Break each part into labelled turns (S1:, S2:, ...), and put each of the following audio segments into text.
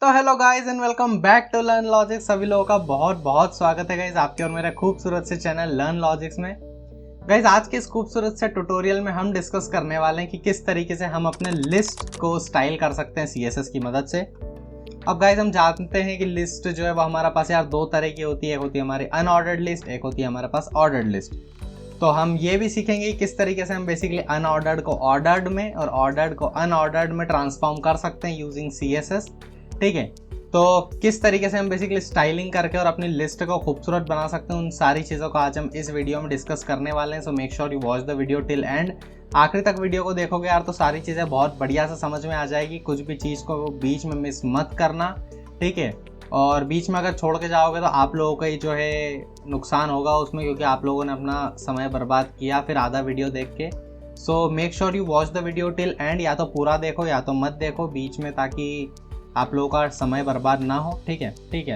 S1: तो hello guys and welcome back to Learn Logics. सभी लोगों का बहुत बहुत स्वागत है गाइस आपके और मेरे खूबसूरत से चैनल लर्न लॉजिक्स में। गाइस आज के इस खूबसूरत से ट्यूटोरियल में हम डिस्कस करने वाले हैं कि किस तरीके से हम अपने लिस्ट को स्टाइल कर सकते हैं सीएसएस की मदद से। अब गाइस हम जानते हैं कि लिस्ट जो है वो हमारे पास यार दो तरह की होती है, एक होती है हमारी अनऑर्डर्ड लिस्ट, एक होती है हमारे पास ऑर्डर्ड लिस्ट। तो हम ये भी सीखेंगे कि किस तरीके से हम बेसिकली अनऑर्डर्ड को ऑर्डर्ड में और ऑर्डर्ड को अनऑर्डर्ड में ट्रांसफॉर्म कर सकते हैं यूजिंग सीएसएस। ठीक है, तो किस तरीके से हम बेसिकली स्टाइलिंग करके और अपनी लिस्ट को खूबसूरत बना सकते हैं, उन सारी चीज़ों को आज हम इस वीडियो में डिस्कस करने वाले हैं। So make sure you watch the video till and. आखिर तक वीडियो को देखोगे यार तो सारी चीज़ें बहुत बढ़िया से समझ में आ जाएगी, कुछ भी चीज़ को बीच में मिस मत करना। ठीक है, और बीच में अगर छोड़ के जाओगे तो आप लोगों का ही जो है नुकसान होगा उसमें, क्योंकि आप लोगों ने अपना समय बर्बाद किया फिर आधा वीडियो देख के। So make sure you watch the video till and, या तो पूरा देखो या तो मत देखो बीच में, ताकि आप लोगों का समय बर्बाद ना हो। ठीक है,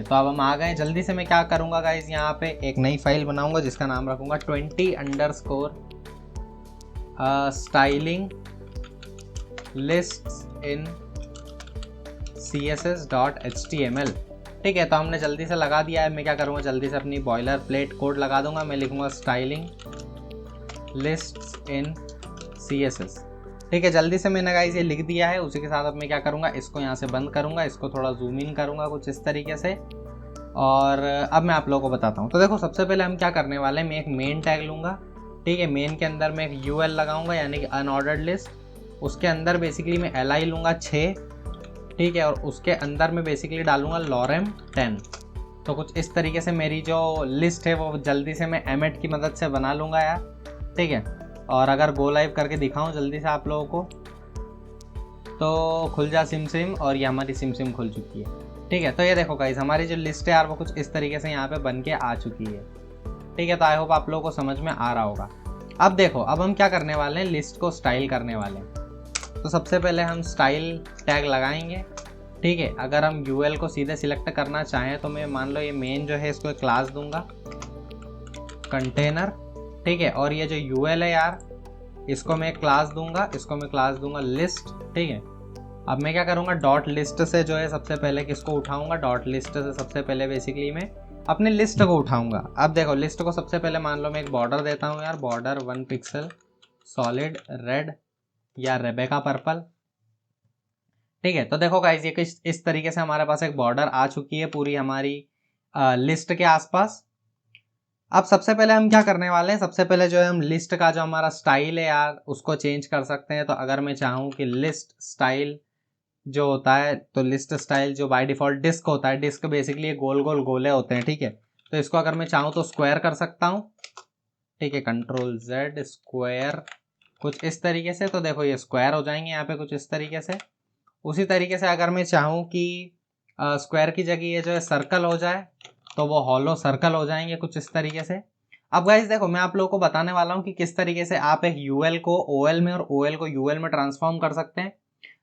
S1: तो अब हम आ गए। जल्दी से मैं क्या करूँगा गाइज, यहाँ पे एक नई फाइल बनाऊंगा जिसका नाम रखूंगा 20_ स्टाइलिंग लिस्ट्स इन css.html। ठीक है, तो हमने जल्दी से लगा दिया है। मैं क्या करूँगा, जल्दी से अपनी बॉयलर प्लेट कोड लगा दूंगा। मैं लिखूंगा स्टाइलिंग लिस्ट्स इन css। ठीक है, जल्दी से मैंने गाइस ये लिख दिया है। उसी के साथ अब मैं क्या करूँगा, इसको यहाँ से बंद करूँगा, इसको थोड़ा जूम इन करूँगा कुछ इस तरीके से। और अब मैं आप लोगों को बताता हूँ। तो देखो सबसे पहले हम क्या करने वाले हैं, मैं एक मेन टैग लूँगा। ठीक है, मेन के अंदर मैं एक यूएल लगाऊंगा यानी कि अनऑर्डर्ड लिस्ट। उसके अंदर बेसिकली मैं li लूँगा 6। ठीक है, और उसके अंदर मैं बेसिकली डालूंगा lorem 10। तो कुछ इस तरीके से मेरी जो लिस्ट है वो जल्दी से मैं एमेट की मदद से बना लूँगा यार। ठीक है, और अगर गो लाइव करके दिखाऊं जल्दी से आप लोगों को, तो खुल जा सिम, और ये हमारी सिम खुल चुकी है। ठीक है, तो ये देखो गाइस हमारी जो लिस्ट है यार वो कुछ इस तरीके से यहाँ पे बन के आ चुकी है। ठीक है, तो आई होप आप लोगों को समझ में आ रहा होगा। अब देखो, अब हम क्या करने वाले हैं, लिस्ट को स्टाइल करने वाले हैं। तो सबसे पहले हम स्टाइल टैग लगाएंगे। ठीक है, अगर हम यूएल को सीधे सिलेक्ट करना चाहें तो मैं मान लो ये मेन जो है इसको एक क्लास दूंगा कंटेनर। ठीक है, और ये जो यूएल है यार इसको मैं क्लास दूंगा लिस्ट। ठीक है, अब मैं क्या करूंगा, डॉट लिस्ट से जो है सबसे पहले किसको उठाऊंगा, डॉट लिस्ट से सबसे पहले बेसिकली मैं अपने लिस्ट को उठाऊंगा। अब देखो लिस्ट को सबसे पहले मान लो मैं एक बॉर्डर देता हूँ यार, बॉर्डर 1 पिक्सल सॉलिड रेड या रेबेका पर्पल। ठीक है, तो देखो गाइस ये इस तरीके से हमारे पास एक बॉर्डर आ चुकी है पूरी हमारी लिस्ट के आसपास। अब सबसे पहले हम क्या करने वाले हैं, सबसे पहले जो है हम लिस्ट का जो हमारा स्टाइल है यार उसको चेंज कर सकते हैं। तो अगर मैं चाहूँ कि लिस्ट स्टाइल जो होता है, तो लिस्ट स्टाइल जो बाय डिफॉल्ट डिस्क होता है, डिस्क बेसिकली ये गोल गोल गोले होते हैं। ठीक है, तो इसको अगर मैं चाहूँ तो स्क्वायर कर सकता हूँ। ठीक है, कंट्रोल Z स्क्वायर कुछ इस तरीके से। तो देखो ये स्क्वायर हो जाएंगे यहाँ पे कुछ इस तरीके से। उसी तरीके से अगर मैं चाहूँ कि स्क्वायर की जगह ये जो है सर्कल हो जाए तो वो हॉलो सर्कल हो जाएंगे कुछ इस तरीके से। अब गाइस देखो मैं आप लोगों को बताने वाला हूँ कि किस तरीके से आप एक यूएल को ओएल में और ओएल को यूएल में ट्रांसफॉर्म कर सकते हैं।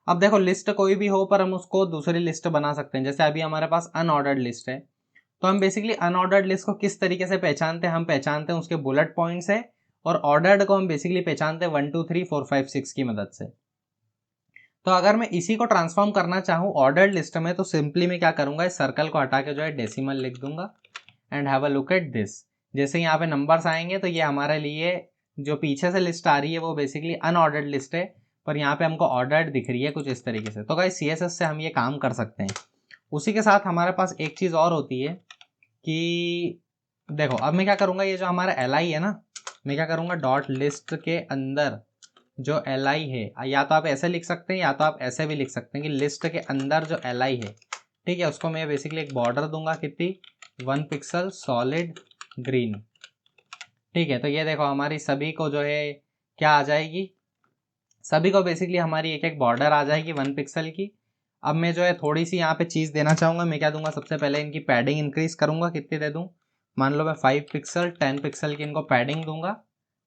S1: अब देखो लिस्ट कोई भी हो पर हम उसको दूसरी लिस्ट बना सकते हैं। जैसे अभी हमारे पास अनऑर्डर्ड लिस्ट है, तो हम बेसिकली अनऑर्डर्ड लिस्ट को किस तरीके से पहचानते हैं, हम पहचानते हैं उसके बुलेट पॉइंट से, और ऑर्डर्ड को हम बेसिकली पहचानते हैं 1 2 3 4 5 6 की मदद से। तो अगर मैं इसी को ट्रांसफॉर्म करना चाहूँ ऑर्डर्ड लिस्ट में, तो सिंपली मैं क्या करूँगा, इस सर्कल को हटा के जो है डेसिमल लिख दूंगा and have a look at this. जैसे यहाँ पे नंबर्स आएंगे तो ये हमारे लिए जो पीछे से लिस्ट आ रही है वो बेसिकली अनऑर्डर्ड लिस्ट है, पर यहाँ पे हमको ऑर्डर्ड दिख रही है कुछ इस तरीके से। तो गाइस सीएसएस से हम ये काम कर सकते हैं। उसी के साथ हमारे पास एक चीज़ और होती है कि देखो अब मैं क्या करूँगा, ये जो हमारा li है ना, मैं क्या करूँगा डॉट लिस्ट के अंदर जो li है, या तो आप ऐसे लिख सकते हैं या तो आप ऐसे भी लिख सकते हैं कि लिस्ट के अंदर जो li है, ठीक है, उसको मैं बेसिकली एक बॉर्डर दूंगा कितनी 1 पिक्सल सॉलिड ग्रीन। ठीक है, तो ये देखो हमारी सभी को जो है क्या आ जाएगी, सभी को बेसिकली हमारी एक एक बॉर्डर आ जाएगी 1 पिक्सल की। अब मैं जो है थोड़ी सी यहाँ पे चीज़ देना चाहूँगा। मैं क्या दूंगा, सबसे पहले इनकी पैडिंग इंक्रीज करूँगा। कितनी दे दूँ, मान लो मैं 5 पिक्सल 10 पिक्सल की इनको पैडिंग दूंगा।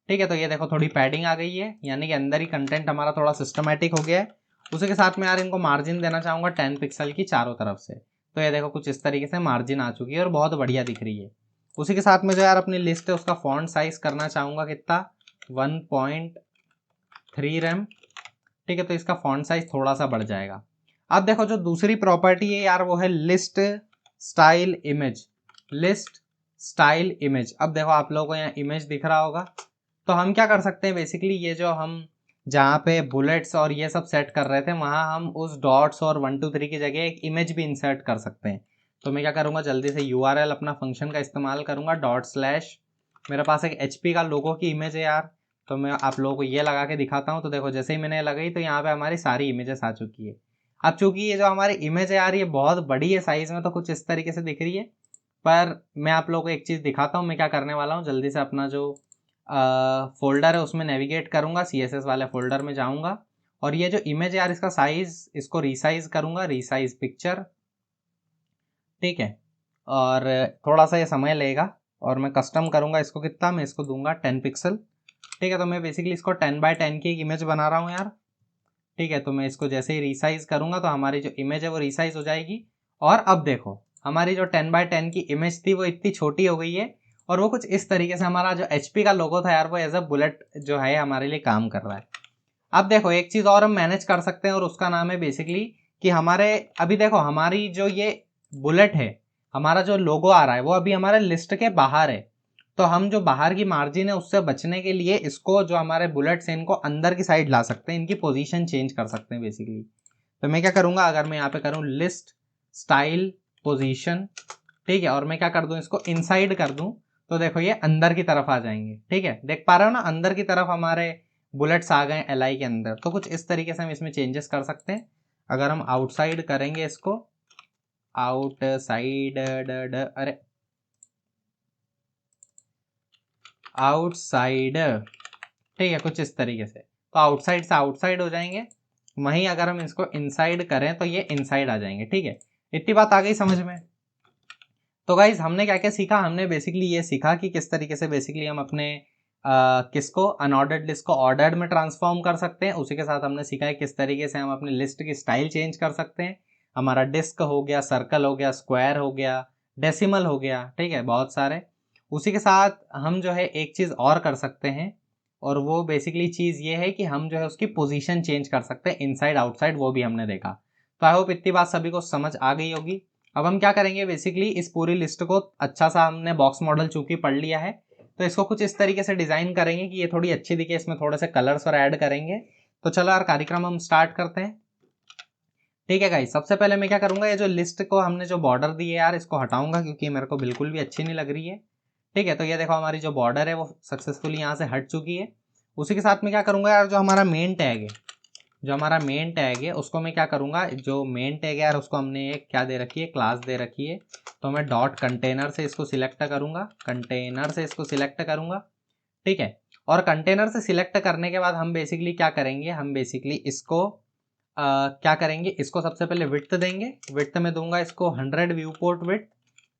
S1: ठीक है, तो ये देखो थोड़ी पैडिंग आ गई है, यानी कि अंदर ही कंटेंट हमारा थोड़ा सिस्टमेटिक हो गया है। उसी के साथ में यार इनको मार्जिन देना चाहूँगा 10 पिक्सल की चारों तरफ से। तो ये देखो कुछ इस तरीके से मार्जिन आ चुकी है और बहुत बढ़िया दिख रही है। उसी के साथ में जो यार अपनी लिस्ट है उसका फॉन्ट साइज करना चाहूँगा कितना, 1.3 रेम। ठीक है, तो इसका फॉन्ट साइज थोड़ा सा बढ़ जाएगा। अब देखो जो दूसरी प्रॉपर्टी है यार वो है list style image. List style image, अब देखो आप लोगों को यहाँ इमेज दिख रहा होगा। तो हम क्या कर सकते हैं बेसिकली, ये जो हम जहाँ पे बुलेट्स और ये सब सेट कर रहे थे वहाँ हम उस डॉट्स और 1 2 3 की जगह एक इमेज भी इंसर्ट कर सकते हैं। तो मैं क्या करूँगा, जल्दी से URL अपना फंक्शन का इस्तेमाल करूँगा /, मेरे पास एक HP का लोगो की इमेज है यार, तो मैं आप लोगों को ये लगा के दिखाता हूँ। तो देखो जैसे ही मैंने लगाई तो यहाँ पे हमारी सारी इमेजेस आ चुकी है। अब चूंकि ये जो हमारी इमेज है यार ये बहुत बड़ी है साइज़ में, तो कुछ इस तरीके से दिख रही है। पर मैं आप लोगों को एक चीज़ दिखाता हूँ। मैं क्या करने वाला हूँ, जल्दी से अपना जो फोल्डर है उसमें नेविगेट करूँगा, CSS वाले फोल्डर में जाऊँगा और ये जो इमेज है यार इसका साइज़, इसको रीसाइज करूँगा, रीसाइज पिक्चर, ठीक है। और थोड़ा सा ये समय लेगा और मैं कस्टम करूँगा इसको, कितना मैं इसको दूंगा 10 पिक्सल, ठीक है। तो मैं बेसिकली इसको 10x10 की एक इमेज बना रहा हूँ यार, ठीक है। तो मैं इसको जैसे ही रीसाइज करूँगा तो हमारी जो इमेज है वो रीसाइज हो जाएगी। और अब देखो हमारी जो 10x10 की इमेज थी वो इतनी छोटी हो गई है और वो कुछ इस तरीके से हमारा जो HP का लोगो था यार वो एज अ बुलेट जो है हमारे लिए काम कर रहा है। अब देखो एक चीज़ और हम मैनेज कर सकते हैं और उसका नाम है बेसिकली कि हमारे अभी देखो हमारी जो ये बुलेट है, हमारा जो लोगो आ रहा है वो अभी हमारे लिस्ट के बाहर है। तो हम जो बाहर की मार्जिन है उससे बचने के लिए इसको जो हमारे बुलेट्स हैं इनको अंदर की साइड ला सकते हैं, इनकी पोजीशन चेंज कर सकते हैं बेसिकली। तो मैं क्या करूँगा, अगर मैं यहाँ पे करूँ लिस्ट स्टाइल पोजीशन, ठीक है, और मैं क्या कर दूँ इसको इनसाइड कर दूँ, तो देखो ये अंदर की तरफ आ जाएंगे, ठीक है। देख पा रहे हो ना, अंदर की तरफ हमारे बुलेट्स आ गए LI के अंदर। तो कुछ इस तरीके से हम इसमें चेंजेस कर सकते हैं। अगर हम आउटसाइड करेंगे इसको, आउटसाइड अरे आउटसाइड, ठीक है, कुछ इस तरीके से। तो आउटसाइड से आउटसाइड हो जाएंगे, वहीं अगर हम इसको इनसाइड करें तो ये इनसाइड आ जाएंगे, ठीक है। इतनी बात आ गई समझ में। तो गाइज हमने क्या क्या सीखा, हमने बेसिकली ये सीखा कि किस तरीके से बेसिकली हम अपने किसको अनऑर्डर्ड लिस्ट को ऑर्डर्ड में ट्रांसफॉर्म कर सकते हैं। उसी के साथ हमने सीखा है किस तरीके से हम अपनी लिस्ट की स्टाइल चेंज कर सकते हैं। हमारा डिस्क हो गया, सर्कल हो गया, स्क्वायर हो गया, डेसिमल हो गया, ठीक है, बहुत सारे। उसी के साथ हम जो है एक चीज़ और कर सकते हैं और वो बेसिकली चीज़ ये है कि हम जो है उसकी पोजीशन चेंज कर सकते हैं, इनसाइड आउटसाइड, वो भी हमने देखा। तो आई होप इतनी बात सभी को समझ आ गई होगी। अब हम क्या करेंगे बेसिकली, इस पूरी लिस्ट को अच्छा सा हमने बॉक्स मॉडल चूंकि पढ़ लिया है तो इसको कुछ इस तरीके से डिजाइन करेंगे कि ये थोड़ी अच्छी दिखे, इसमें थोड़े से कलर्स और ऐड करेंगे। तो चलो यार कार्यक्रम हम स्टार्ट करते हैं, ठीक है गाइस। सबसे पहले मैं क्या करूंगा, ये जो लिस्ट को हमने जो बॉर्डर दी है यार इसको हटाऊंगा क्योंकि मेरे को बिल्कुल भी अच्छी नहीं लग रही है, ठीक है। तो ये देखो हमारी जो बॉर्डर है वो सक्सेसफुली यहाँ से हट चुकी है। उसी के साथ में क्या करूंगा यार, जो हमारा मेन टैग है, जो हमारा मेन टैग है उसको मैं क्या करूँगा, जो मेन टैग है यार उसको हमने एक क्या दे रखी है, क्लास दे रखी है। तो मैं डॉट कंटेनर से इसको सिलेक्ट करूँगा, कंटेनर से इसको सिलेक्ट करूँगा, ठीक है। और कंटेनर से सिलेक्ट करने के बाद हम बेसिकली क्या करेंगे, हम बेसिकली इसको क्या करेंगे, इसको सबसे पहले विड्थ देंगे। विड्थ में दूंगा इसको 100 व्यू पोर्ट विड्थ,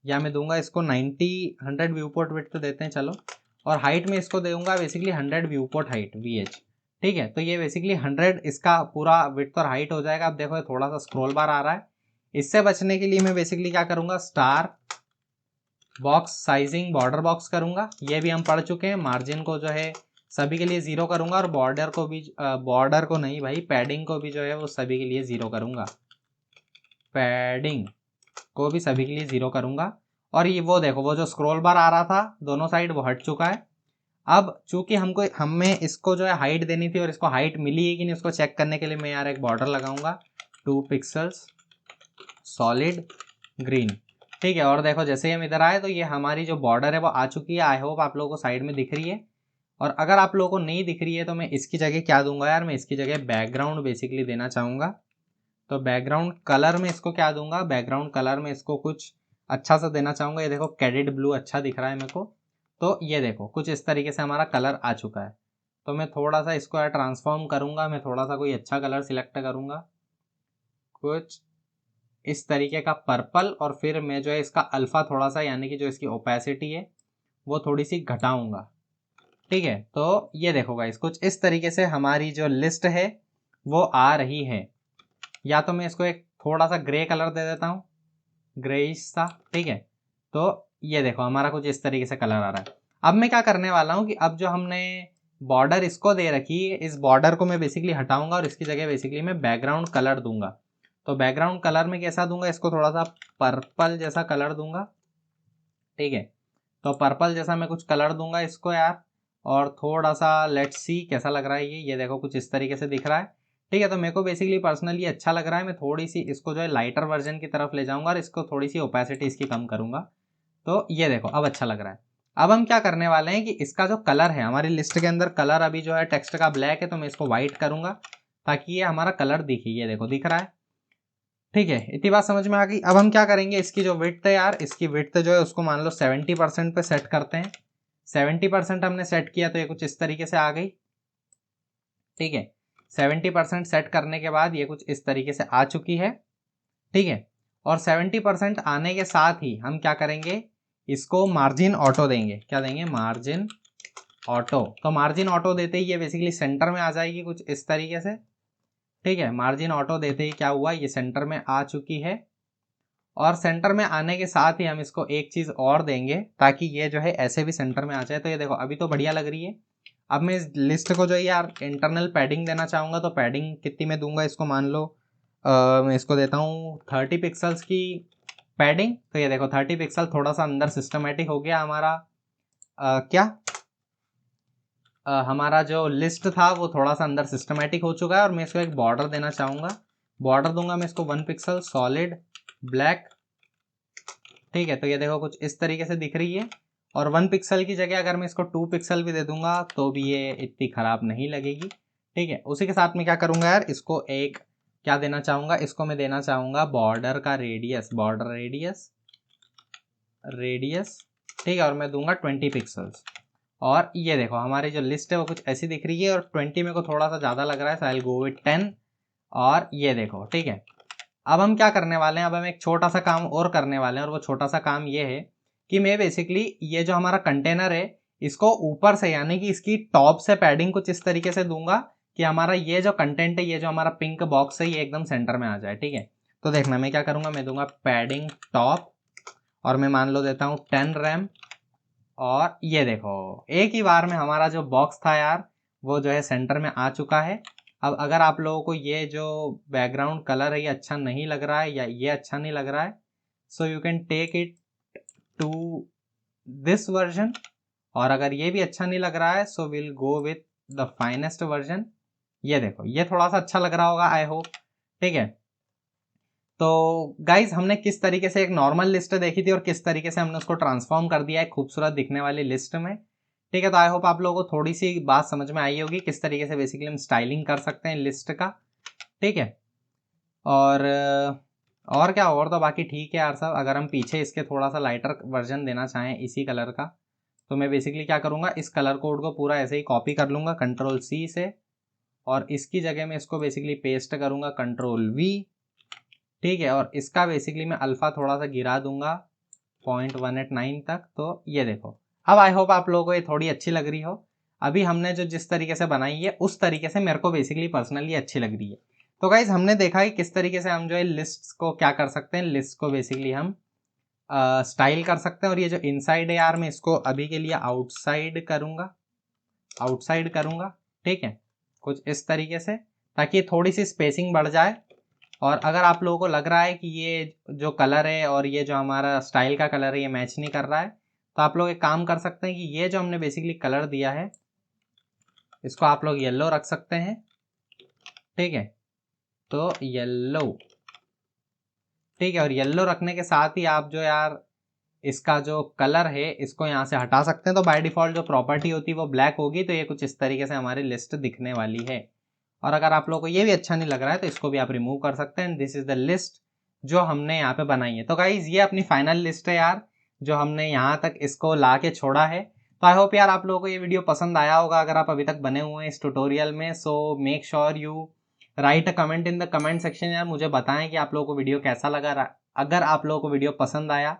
S1: या मैं दूंगा इसको 100 व्यू पोर्ट विड्थ देते हैं चलो। और हाइट में इसको दूंगा basically 100 view port height VH, ठीक है। तो ये बेसिकली 100 इसका पूरा विड्थ और हाइट हो जाएगा। अब देखो थोड़ा सा स्क्रॉल बार आ रहा है, इससे बचने के लिए मैं बेसिकली क्या करूँगा, star box sizing border box करूँगा। ये भी हम पढ़ चुके हैं। मार्जिन को जो है सभी के लिए 0 करूँगा और बॉर्डर को भी बॉर्डर को नहीं भाई, पैडिंग को भी जो है वो सभी के लिए 0 करूँगा, पैडिंग को भी सभी के लिए 0 करूँगा। और ये वो देखो वो जो स्क्रॉल बार आ रहा था दोनों साइड वो हट चुका है। अब चूंकि हमें इसको जो है हाइट देनी थी और इसको हाइट मिली है कि नहीं उसको चेक करने के लिए मैं यार एक बॉर्डर लगाऊंगा 2 पिक्सल्स सॉलिड ग्रीन, ठीक है। और देखो जैसे ही हम इधर आए तो ये हमारी जो बॉर्डर है वो आ चुकी है। आई होप आप लोगों को साइड में दिख रही है। और अगर आप लोगों को नहीं दिख रही है तो मैं इसकी जगह क्या दूंगा यार, मैं इसकी जगह बैकग्राउंड बेसिकली देना चाहूँगा। तो बैकग्राउंड कलर में इसको क्या दूंगा, बैकग्राउंड कलर में इसको कुछ अच्छा सा देना चाहूँगा। ये देखो कैडेड ब्लू अच्छा दिख रहा है मेरे को। तो ये देखो कुछ इस तरीके से हमारा कलर आ चुका है। तो मैं थोड़ा सा इसको यार ट्रांसफॉर्म करूँगा, मैं थोड़ा सा कोई अच्छा कलर सिलेक्ट करूँगा, कुछ इस तरीके का पर्पल। और फिर मैं जो है इसका अल्फ़ा थोड़ा सा यानी कि जो इसकी ओपेसिटी है वो थोड़ी सी घटाऊँगा, ठीक है। तो ये देखो गाइस कुछ इस तरीके से हमारी जो लिस्ट है वो आ रही है। या तो मैं इसको एक थोड़ा सा ग्रे कलर दे देता हूँ, ग्रेइश सा, ठीक है। तो ये देखो हमारा कुछ इस तरीके से कलर आ रहा है। अब मैं क्या करने वाला हूँ कि अब जो हमने बॉर्डर इसको दे रखी है, इस बॉर्डर को मैं बेसिकली हटाऊंगा और इसकी जगह बेसिकली मैं बैकग्राउंड कलर दूंगा। तो बैकग्राउंड कलर में कैसा दूंगा, इसको थोड़ा सा पर्पल जैसा कलर दूंगा, ठीक है। तो पर्पल जैसा मैं कुछ कलर दूंगा इसको यार, और थोड़ा सा लेट्स सी कैसा लग रहा है ये देखो कुछ इस तरीके से दिख रहा है, ठीक है। तो मेरे को बेसिकली पर्सनली अच्छा लग रहा है। मैं थोड़ी सी इसको जो है लाइटर वर्जन की तरफ ले जाऊंगा और इसको थोड़ी सी ओपेसिटी इसकी कम करूंगा। तो ये देखो अब अच्छा लग रहा है। अब हम क्या करने वाले हैं कि इसका जो कलर है, हमारी लिस्ट के अंदर कलर अभी जो है टेक्स्ट का ब्लैक है, तो मैं इसको व्हाइट करूंगा ताकि ये हमारा कलर दिखे। ये देखो दिख रहा है, ठीक है। इतनी बात समझ में आ गई। अब हम क्या करेंगे, इसकी जो विड्थ है यार, इसकी विड्थ जो है उसको मान लो 70% पे सेट करते हैं। 70% हमने सेट किया तो ये कुछ इस तरीके से आ गई, ठीक है। 70% सेट करने के बाद ये कुछ इस तरीके से आ चुकी है, ठीक है। और 70% आने के साथ ही हम क्या करेंगे, इसको मार्जिन ऑटो देंगे। क्या देंगे, मार्जिन ऑटो। तो मार्जिन ऑटो देते ही ये बेसिकली सेंटर में आ जाएगी कुछ इस तरीके से, ठीक है। मार्जिन ऑटो देते ही क्या हुआ, ये सेंटर में आ चुकी है। और सेंटर में आने के साथ ही हम इसको एक चीज़ और देंगे ताकि ये जो है ऐसे भी सेंटर में आ जाए। तो ये देखो अभी तो बढ़िया लग रही है। अब मैं इस लिस्ट को जो है यार इंटरनल पैडिंग देना चाहूँगा, तो पैडिंग कितनी में दूंगा इसको, मान लो मैं इसको देता हूँ 30 पिक्सल्स की पैडिंग। तो ये देखो 30 पिक्सल थोड़ा सा अंदर सिस्टमेटिक हो गया हमारा। हमारा जो लिस्ट था वो थोड़ा सा अंदर सिस्टमेटिक हो चुका है। और मैं इसको एक बॉर्डर देना चाहूँगा, बॉर्डर दूंगा मैं इसको 1 पिक्सल सॉलिड ब्लैक, ठीक है। तो ये देखो कुछ इस तरीके से दिख रही है। और 1 पिक्सल की जगह अगर मैं इसको 2 पिक्सल भी दे दूंगा तो भी ये इतनी खराब नहीं लगेगी, ठीक है। उसी के साथ में क्या करूंगा यार, इसको एक क्या देना चाहूँगा, इसको मैं देना चाहूँगा बॉर्डर का रेडियस, बॉर्डर रेडियस, ठीक है। और मैं दूंगा 20 पिक्सल्स। और ये देखो हमारी जो लिस्ट है वो कुछ ऐसी दिख रही है। और 20 मेरे को थोड़ा सा ज़्यादा लग रहा है, सो आई विल गो विद 10। और ये देखो, ठीक है। अब हम क्या करने वाले हैं, अब हम एक छोटा सा काम और करने वाले हैं। और वो छोटा सा काम ये है कि मैं बेसिकली ये जो हमारा कंटेनर है इसको ऊपर से यानी कि इसकी टॉप से पैडिंग कुछ इस तरीके से दूंगा कि हमारा ये जो कंटेंट है, ये जो हमारा पिंक बॉक्स है, ये एकदम सेंटर में आ जाए, ठीक है। तो देखना मैं क्या करूँगा, मैं दूंगा पैडिंग टॉप और मैं मान लो देता हूँ 10 रैम। और ये देखो एक ही बार में हमारा जो बॉक्स था यार वो जो है सेंटर में आ चुका है। अब अगर आप लोगों को ये जो बैकग्राउंड कलर है ये अच्छा नहीं लग रहा है या ये अच्छा नहीं लग रहा है, so you can take it to this version. और अगर ये भी अच्छा नहीं लग रहा है so will go with the finest version. ये देखो ये थोड़ा सा अच्छा लग रहा होगा आई होप, ठीक है। तो गाइज हमने किस तरीके से एक नॉर्मल लिस्ट देखी थी और किस तरीके से हमने उसको ट्रांसफॉर्म कर दिया है खूबसूरत दिखने वाली लिस्ट में, ठीक है। तो आई होप आप लोगों को थोड़ी सी बात समझ में आई होगी किस तरीके से बेसिकली हम स्टाइलिंग कर सकते हैं लिस्ट का, ठीक है। और क्या, और तो बाकी ठीक है यार सब। अगर हम पीछे इसके थोड़ा सा लाइटर वर्जन देना चाहें इसी कलर का, तो मैं बेसिकली क्या करूँगा, इस कलर कोड को पूरा ऐसे ही कॉपी कर लूँगा Ctrl+C से, और इसकी जगह में इसको बेसिकली पेस्ट करूँगा Ctrl+V, ठीक है। और इसका बेसिकली मैं अल्फ़ा थोड़ा सा गिरा दूंगा 0.189 तक। तो ये देखो अब आई होप आप लोगों को ये थोड़ी अच्छी लग रही हो। अभी हमने जो जिस तरीके से बनाई है उस तरीके से मेरे को बेसिकली पर्सनली अच्छी लग रही है। तो गाइज हमने देखा है किस तरीके से हम जो है लिस्ट को क्या कर सकते हैं, लिस्ट को बेसिकली हम स्टाइल कर सकते हैं। और ये जो इनसाइड है यार मैं इसको अभी के लिए आउटसाइड करूँगा, ठीक है, कुछ इस तरीके से ताकि थोड़ी सी स्पेसिंग बढ़ जाए। और अगर आप लोगों को लग रहा है कि ये जो कलर है और ये जो हमारा स्टाइल का कलर है ये मैच नहीं कर रहा है, तो आप लोग एक काम कर सकते हैं कि ये जो हमने बेसिकली कलर दिया है इसको आप लोग येलो रख सकते हैं, ठीक है। तो येलो, ठीक है। और येलो रखने के साथ ही आप जो यार इसका जो कलर है इसको यहाँ से हटा सकते हैं। तो बाय डिफॉल्ट जो प्रॉपर्टी होती है वो ब्लैक होगी। तो ये कुछ इस तरीके से हमारी लिस्ट दिखने वाली है। और अगर आप लोगों को ये भी अच्छा नहीं लग रहा है तो इसको भी आप रिमूव कर सकते हैं। दिस इज द लिस्ट जो हमने यहाँ पे बनाई है। तो गाइज ये अपनी फाइनल लिस्ट है यार जो हमने यहाँ तक इसको ला के छोड़ा है। तो आई होप यार आप लोगों को ये वीडियो पसंद आया होगा अगर आप अभी तक बने हुए हैं इस ट्यूटोरियल में। So make sure you right a comment in the comment section यार, मुझे बताएं कि आप लोगों को वीडियो कैसा लगा। अगर आप लोगों को वीडियो पसंद आया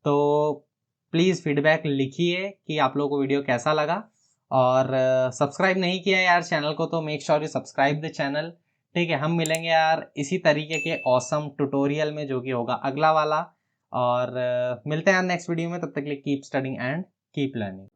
S1: तो प्लीज़ फीडबैक लिखिए कि आप लोगों को वीडियो कैसा लगा। और सब्सक्राइब नहीं किया यार चैनल को तो make sure you subscribe the channel, ठीक है। हम मिलेंगे यार इसी तरीके के ऑसम ट्यूटोरियल में जो कि होगा अगला वाला। और मिलते हैं यार नेक्स्ट वीडियो में। तब तक के लिए keep studying and keep learning.